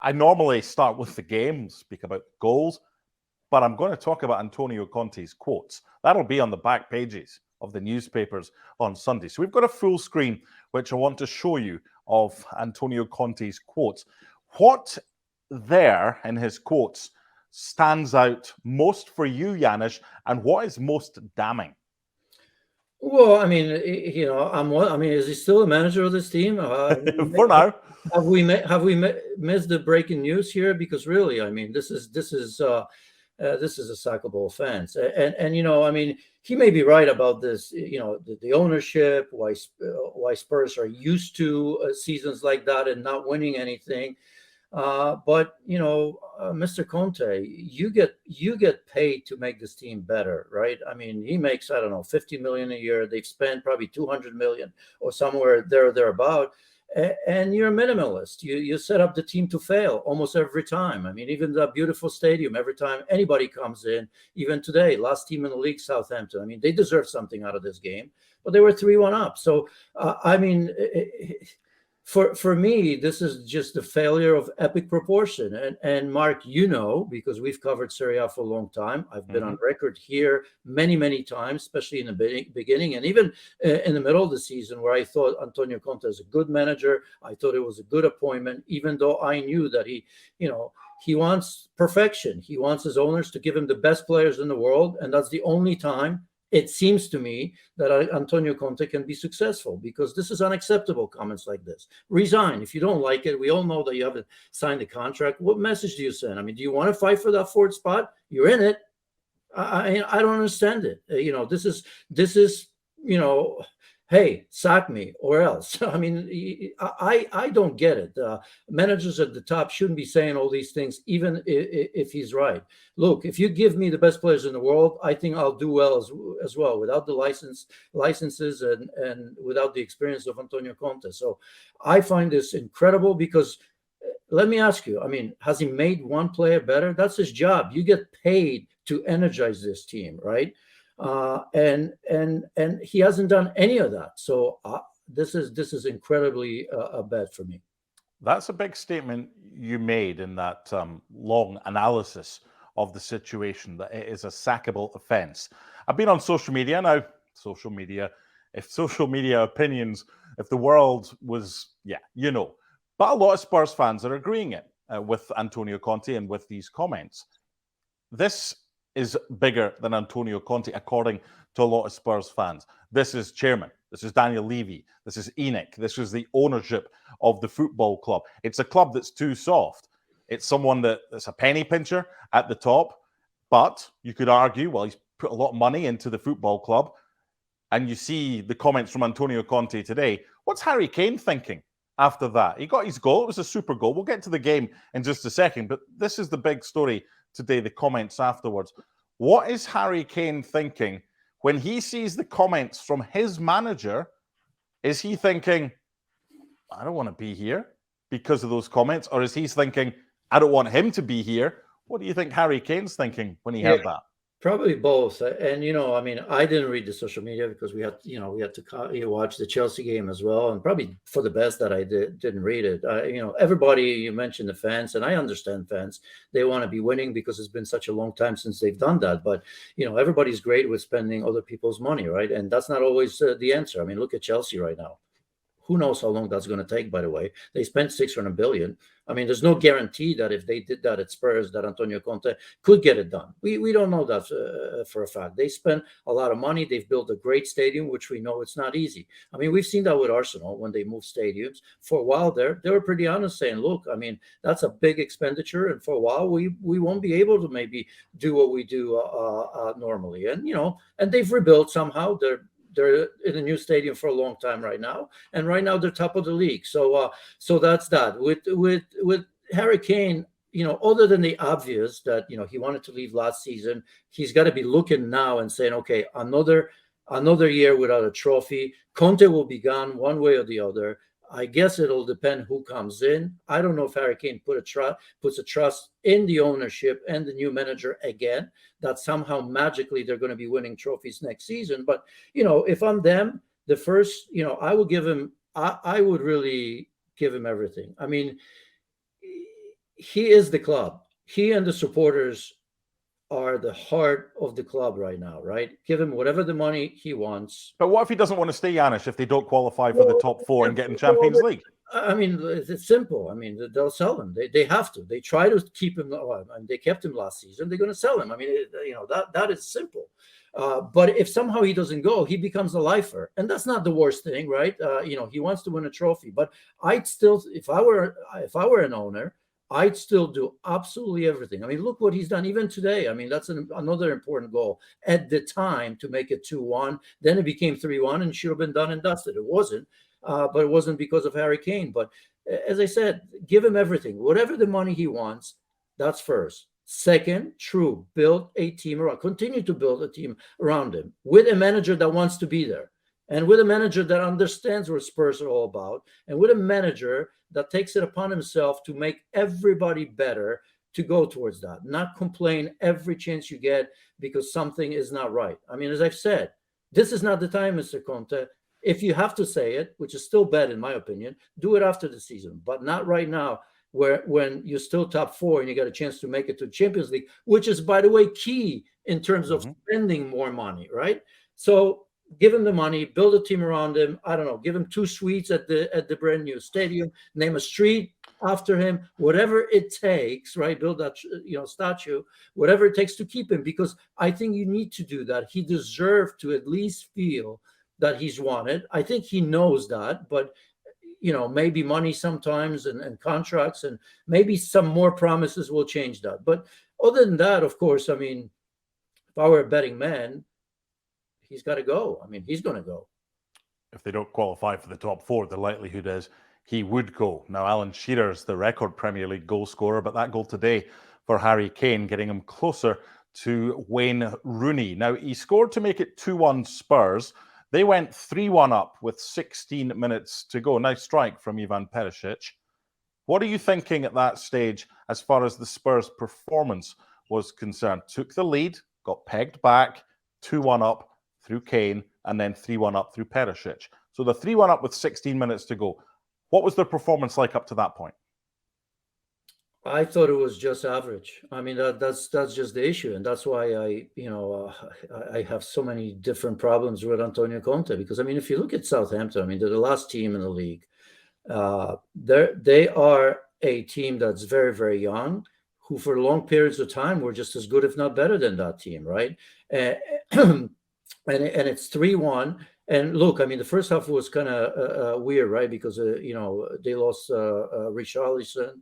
I normally start with the game, speak about goals, but I'm going to talk about Antonio Conte's quotes. That'll be on the back pages of the newspapers on Sunday. So we've got a full screen, which I want to show you, of Antonio Conte's quotes. What there in his quotes stands out most for you, Janusz, and what is most damning? Well, I mean, I mean, is he still a manager of this team? For now. Missed the breaking news here? Because really, I mean, this is a sackable offense, and I mean, he may be right about this. The ownership, why Spurs are used to seasons like that and not winning anything. But Mr. Conte, you get paid to make this team better, right? I mean, he makes, I don't know, 50 million a year. They've spent probably 200 million or somewhere thereabout. And you're a minimalist. You set up the team to fail almost every time. I mean, even that beautiful stadium, every time anybody comes in, even today, last team in the league, Southampton. I mean, they deserve something out of this game, but they were 3-1 up. So, I mean, for me, this is just a failure of epic proportion. And Mark, because we've covered Serie A for a long time. I've been on record here many times, especially in the beginning and even in the middle of the season, where I thought Antonio Conte is a good manager. I thought it was a good appointment, even though I knew that he wants perfection. He wants his owners to give him the best players in the world, and that's the only time it seems to me that Antonio Conte can be successful, because this is unacceptable. Comments like this: resign if you don't like it. We all know that you haven't signed the contract. What message do you send? I mean, do you want to fight for that fourth spot? You're in it. I don't understand it. This is hey, sack me or else. I mean, I don't get it. Managers at the top shouldn't be saying all these things, even if he's right. Look, if you give me the best players in the world, I think I'll do well as well, without the licenses and without the experience of Antonio Conte. So I find this incredible, because let me ask you, I mean, has he made one player better? That's his job. You get paid to energize this team, right? And he hasn't done any of that. So this is incredibly bad for me. That's a big statement you made in that long analysis of the situation, that it is a sackable offence. I've been on social media now. If social media opinions, if the world was, but a lot of Spurs fans are agreeing it with Antonio Conte and with these comments. This is bigger than Antonio Conte, according to a lot of Spurs fans. This is chairman. This is Daniel Levy. This is Enoch. This is the ownership of the football club. It's a club that's too soft. It's someone that's a penny pincher at the top. But you could argue, well, he's put a lot of money into the football club. And you see the comments from Antonio Conte today. What's Harry Kane thinking after that? He got his goal. It was a super goal. We'll get to the game in just a second. But this is the big story today, the comments afterwards. What is Harry Kane thinking when he sees the comments from his manager? Is he thinking, I don't want to be here because of those comments? Or is he thinking, I don't want him to be here? What do you think Harry Kane's thinking when he heard that? Probably both. And, I mean, I didn't read the social media because we had to watch the Chelsea game as well. And probably for the best that I didn't read it. Everybody, you mentioned the fans, and I understand fans. They want to be winning because it's been such a long time since they've done that. But, everybody's great with spending other people's money, right? And that's not always the answer. I mean, look at Chelsea right now. Who knows how long that's going to take, by the way. They spent 600 billion. I mean, there's no guarantee that if they did that at Spurs, that Antonio Conte could get it done. We don't know that for a fact. They spent a lot of money. They've built a great stadium, which we know it's not easy. I mean, we've seen that with Arsenal when they moved stadiums. For a while there, they were pretty honest saying, look, I mean, that's a big expenditure. And for a while, we won't be able to maybe do what we do normally. And, and they've rebuilt somehow. They're in a new stadium for a long time right now, and right now they're top of the league. So that's that. With Harry Kane, other than the obvious that he wanted to leave last season, he's got to be looking now and saying, okay, another year without a trophy. Conte will be gone one way or the other. I guess it'll depend who comes in. I don't know if Harry Kane puts a trust in the ownership and the new manager again, that somehow magically they're going to be winning trophies next season. But, if I'm them, the first, I would give him, I would really give him everything. I mean, he is the club. He and the supporters are the heart of the club right now, right? Give him whatever the money he wants. But what if he doesn't want to stay, Janusz, if they don't qualify for the Well, top four and get in well, Champions League? I mean, it's simple. I mean, they'll sell him. They have to. They try to keep him. Well, I mean, they kept him last season. They're going to sell him. I mean, that is simple. But if somehow he doesn't go, he becomes a lifer, and that's not the worst thing, right? He wants to win a trophy. But I'd still, if I were an owner, I'd still do absolutely everything. I mean, look what he's done even today. I mean, that's another important goal at the time to make it 2-1. Then it became 3-1 and should have been done and dusted. It wasn't, but it wasn't because of Harry Kane. But as I said, give him everything. Whatever the money he wants, that's first. Second, true, build a team around, continue to build a team around him with a manager that wants to be there and with a manager that understands what Spurs are all about and with a manager that takes it upon himself to make everybody better, to go towards that, not complain every chance you get because something is not right. I mean, as I've said, this is not the time, Mr. Conte. If you have to say it, which is still bad in my opinion, do it after the season, but not right now, when you're still top four and you got a chance to make it to Champions League, which is, by the way, key in terms of spending more money, right? So give him the money, build a team around him. I don't know, give him 2 suites at the brand new stadium, name a street after him, whatever it takes, right? Build that statue, whatever it takes to keep him, because I think you need to do that. He deserved to at least feel that he's wanted. I think he knows that, but maybe money sometimes and contracts and maybe some more promises will change that. But other than that, of course, I mean, if I were a betting man, he's got to go. I mean, he's going to go. If they don't qualify for the top four, the likelihood is he would go. Now, Alan Shearer's the record Premier League goal scorer, but that goal today for Harry Kane, getting him closer to Wayne Rooney. Now, he scored to make it 2-1 Spurs. They went 3-1 up with 16 minutes to go. Nice strike from Ivan Perisic. What are you thinking at that stage as far as the Spurs' performance was concerned? Took the lead, got pegged back, 2-1 up through Kane, and then 3-1 up through Perisic. So the 3-1 up with 16 minutes to go. What was their performance like up to that point? I thought it was just average. I mean, that's just the issue, and that's why I have so many different problems with Antonio Conte. Because I mean, if you look at Southampton, I mean, they're the last team in the league. They are a team that's very, very young, who for long periods of time were just as good, if not better, than that team, right? And it's 3-1. And look, I mean, the first half was kind of weird, right? Because they lost Richarlison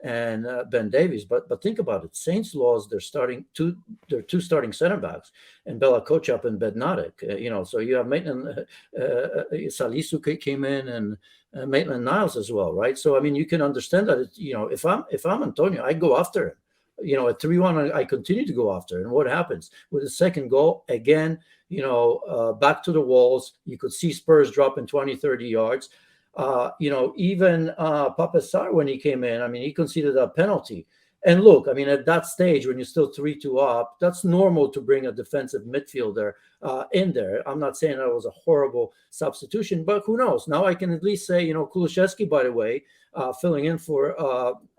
and Ben Davies. But think about it. Saints lost their two starting center backs, and Bella Kotchap and Bednarik. So you have Maitland Salisu came in, and Maitland Niles as well, right? So I mean, you can understand that. If I'm Antonio, I go after him. At 3-1, I continue to go after. And what happens with the second goal? Again, back to the walls. You could see Spurs dropping 20, 30 yards. Even Papa Sarr, when he came in, I mean, he conceded a penalty. And look, I mean, at that stage, when you're still 3-2 up, that's normal to bring a defensive midfielder in there. I'm not saying that was a horrible substitution, but who knows? Now I can at least say, Kulusevski, by the way, filling in for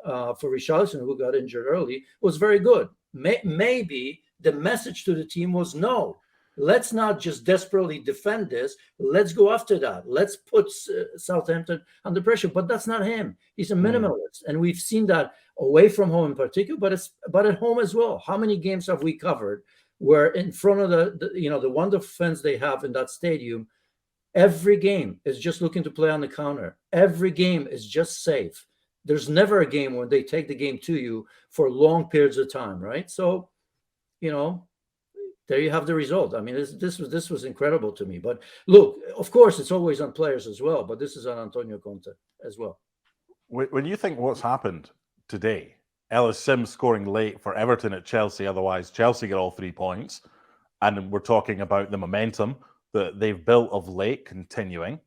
Richarlison, who got injured early, was very good. Maybe the message to the team was no. Let's not just desperately defend this. Let's go after that. Let's put Southampton under pressure. But that's not him. He's a minimalist. And we've seen that away from home in particular, but at home as well. How many games have we covered where in front of the wonderful fans they have in that stadium, every game is just looking to play on the counter. Every game is just safe. There's never a game when they take the game to you for long periods of time, right? So, there you have the result. I mean, this was incredible to me. But look, of course, it's always on players as well. But this is on Antonio Conte as well. When you think what's happened today, Ellis Sims scoring late for Everton at Chelsea, otherwise Chelsea get all 3 points, and we're talking about the momentum that they've built of late continuing.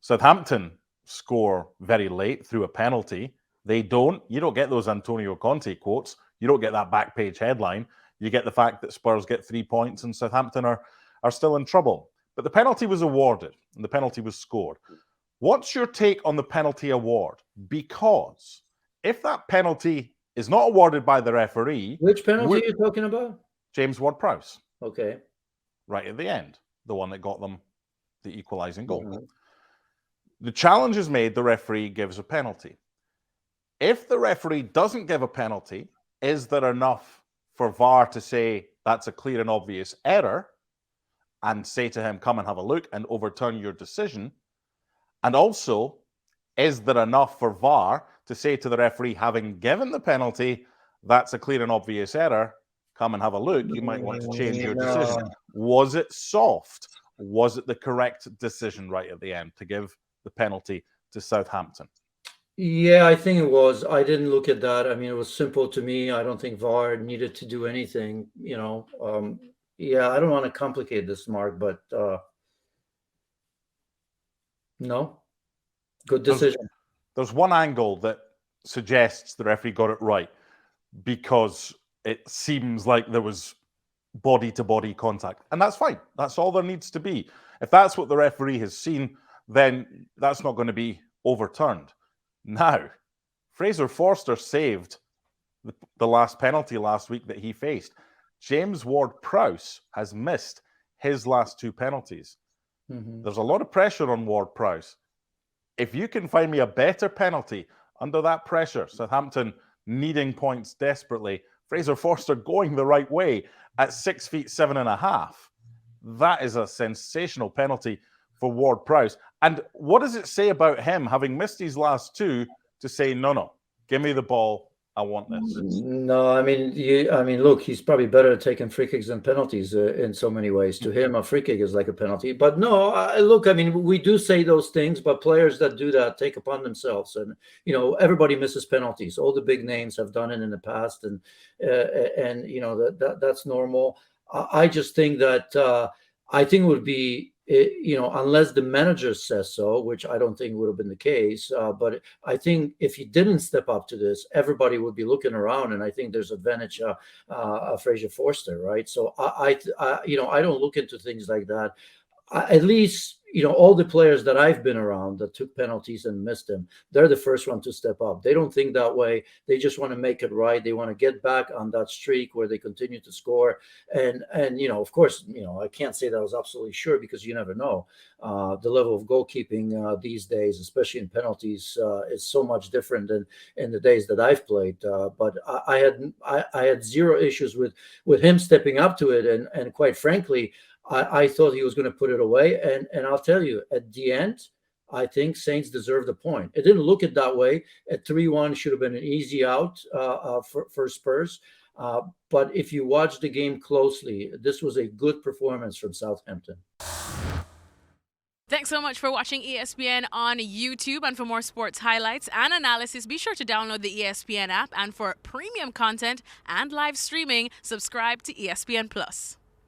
Southampton score very late through a penalty. They don't. You don't get those Antonio Conte quotes. You don't get that back page headline. You get the fact that Spurs get 3 points and Southampton are still in trouble. But the penalty was awarded and the penalty was scored. What's your take on the penalty award? Because if that penalty is not awarded by the referee, Which penalty are you talking about? James Ward-Prowse, Okay. right at the end, the one that got them the equalising goal. Mhm. The challenge is made, the referee gives a penalty. If the referee doesn't give a penalty, is there enough for VAR to say that's a clear and obvious error and say to him, come and have a look and overturn your decision? And also, is there enough for VAR to say to the referee, having given the penalty, that's a clear and obvious error, come and have a look, you might want to change your decision? Was it soft? Was it the correct decision right at the end to give the penalty to Southampton? Yeah, I think it was. I didn't look at that. I mean, it was simple to me. I don't think VAR needed to do anything, you know. Yeah, I don't want to complicate this, Mark, but no, good decision. There's one angle that suggests the referee got it right because it seems like there was body-to-body contact. And that's fine. That's all there needs to be. If that's what the referee has seen, then that's not going to be overturned. Now, Fraser Forster saved the last penalty last week that he faced. James Ward-Prowse has missed his last two penalties. There's a lot of pressure on Ward-Prowse. If you can find me a better penalty under that pressure, Southampton needing points desperately, Fraser Forster going the right way at 6'7.5", that is a sensational penalty for Ward-Prowse. And what does it say about him, having missed his last two, to say, no, give me the ball, I want this? No, I mean, look, he's probably better at taking free kicks than penalties in so many ways. To him, a free kick is like a penalty. But no, look, I mean, we do say those things, but players that do that take upon themselves. And, you know, everybody misses penalties. All the big names have done it in the past. And you know, that's normal. I just think that I think it would be, you know, unless the manager says so, which I don't think would have been the case. But I think if he didn't step up to this, everybody would be looking around, and I think there's advantage Fraser Forster, right? So I you know, I don't look into things like that. At least, you know, all the players that I've been around that took penalties and missed them, they're the first one to step up. They don't think that way. They just want to make it right. They want to get back on that streak where they continue to score. And you know, of course, you know, I can't say that I was absolutely sure because you never know. The level of goalkeeping these days, especially in penalties, is so much different than in the days that I've played. But I had zero issues with him stepping up to it. And quite frankly, I thought he was going to put it away. And I'll tell you, at the end, I think Saints deserved a point. It didn't look it that way. At 3-1 should have been an easy out for Spurs. But if you watch the game closely, this was a good performance from Southampton. Thanks so much for watching ESPN on YouTube. And for more sports highlights and analysis, be sure to download the ESPN app. And for premium content and live streaming, subscribe to ESPN Plus.